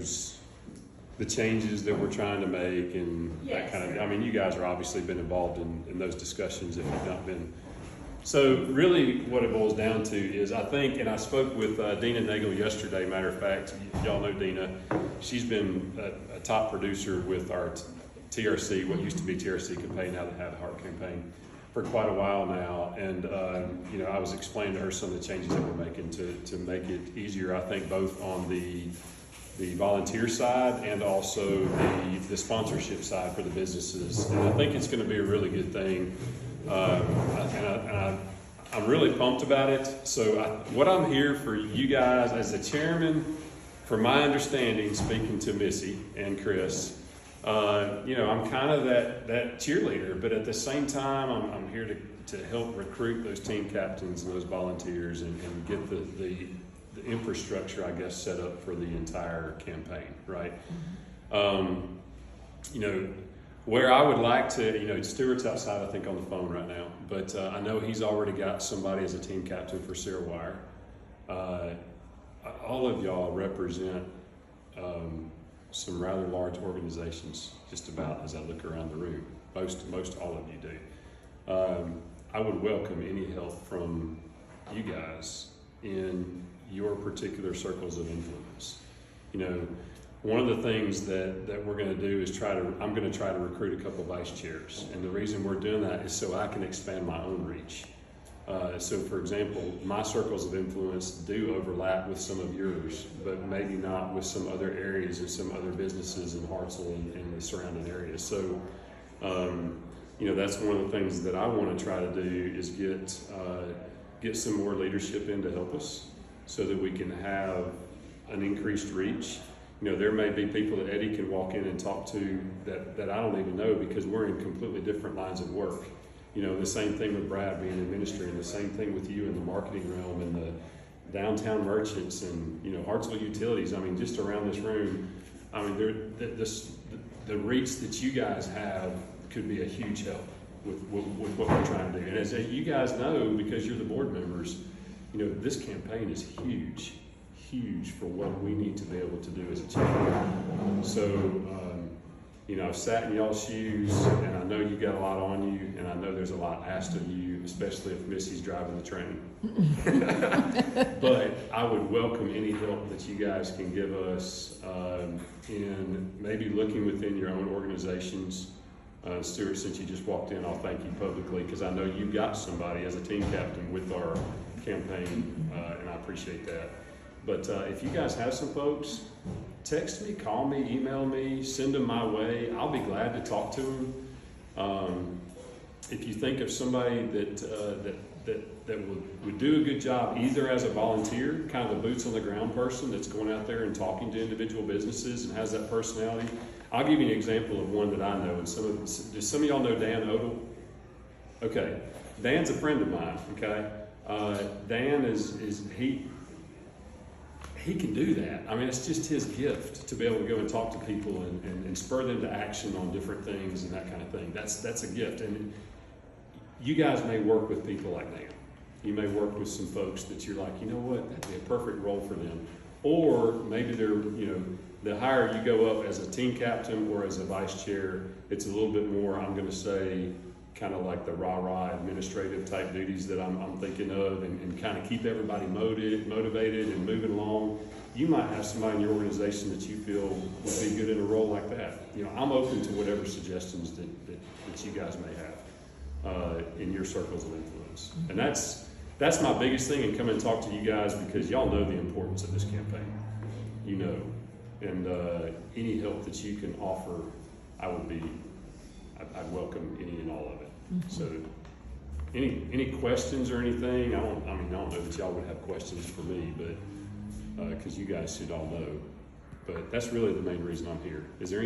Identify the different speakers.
Speaker 1: knows the changes that we're trying to make and that kind of, I mean, you guys are obviously been involved in those discussions if you've not been. So really what it boils down to is I think, and I spoke with Dina Nagel yesterday, matter of fact, y'all know Dina. She's been a top producer with our TRC, what used to be TRC campaign, now the Have A Hart Campaign, for quite a while now. And you know, I was explaining to her some of the changes that we're making to make it easier, I think, both on the volunteer side and also the sponsorship side for the businesses. And I think it's going to be a really good thing. I'm really pumped about it. So what I'm here for you guys as the chairman, from my understanding, speaking to Missy and Chris, you know, I'm kind of that cheerleader, but at the same time, I'm here to help recruit those team captains and those volunteers and get the infrastructure, I guess, set up for the entire campaign, right? You know, where I would like to, you know, Stuart's outside, I think, on the phone right now, but I know he's already got somebody as a team captain for Sierra Wire. All of y'all represent some rather large organizations, just about as I look around the room. Most all of you do. I would welcome any help from you guys in your particular circles of influence. You know, one of the things that we're going to do is I'm going to try to recruit a couple of vice chairs. And the reason we're doing that is so I can expand my own reach. So for example, my circles of influence do overlap with some of yours, but maybe not with some other areas and some other businesses in Hartselle and the surrounding areas. So, you know, that's one of the things that I want to try to do is get some more leadership in to help us so that we can have an increased reach. You know, there may be people that Eddie can walk in and talk to that I don't even know because we're in completely different lines of work. You know, the same thing with Brad being in ministry, and the same thing with you in the marketing realm and the downtown merchants and, you know, Hartselle Utilities. I mean, just around this room, I mean, the reach that you guys have could be a huge help with what we're trying to do. And as you guys know, because you're the board members, you know, this campaign is huge for what we need to be able to do as a team. So, you know, I've sat in y'all's shoes, and I know you got a lot on you, and I know there's a lot asked of you, especially if Missy's driving the train. But I would welcome any help that you guys can give us in maybe looking within your own organizations. Stuart, since you just walked in, I'll thank you publicly because I know you've got somebody as a team captain with our campaign, and I appreciate that. But if you guys have some folks, text me, call me, email me, send them my way. I'll be glad to talk to them. If you think of somebody that would do a good job either as a volunteer, kind of a boots on the ground person that's going out there and talking to individual businesses and has that personality. I'll give you an example of one that I know. And does some of y'all know Dan Odell? Okay, Dan's a friend of mine, okay? Dan he can do that. I mean, it's just his gift to be able to go and talk to people and spur them to action on different things and that kind of thing. That's a gift. And you guys may work with people like Dan. You may work with some folks that you're like, you know what, that'd be a perfect role for them. Or maybe they're, you know, the higher you go up as a team captain or as a vice chair, it's a little bit more, I'm going to say, kind of like the rah-rah administrative type duties that I'm thinking of and kind of keep everybody motivated and moving along. You might have somebody in your organization that you feel would be good in a role like that. You know, I'm open to whatever suggestions that you guys may have in your circles of influence. And that's my biggest thing, and come and talk to you guys because y'all know the importance of this campaign. You know, and any help that you can offer, I'd welcome any and all of it. So, any questions or anything? I don't know that y'all would have questions for me, but because you guys should all know. But that's really the main reason I'm here. Is there any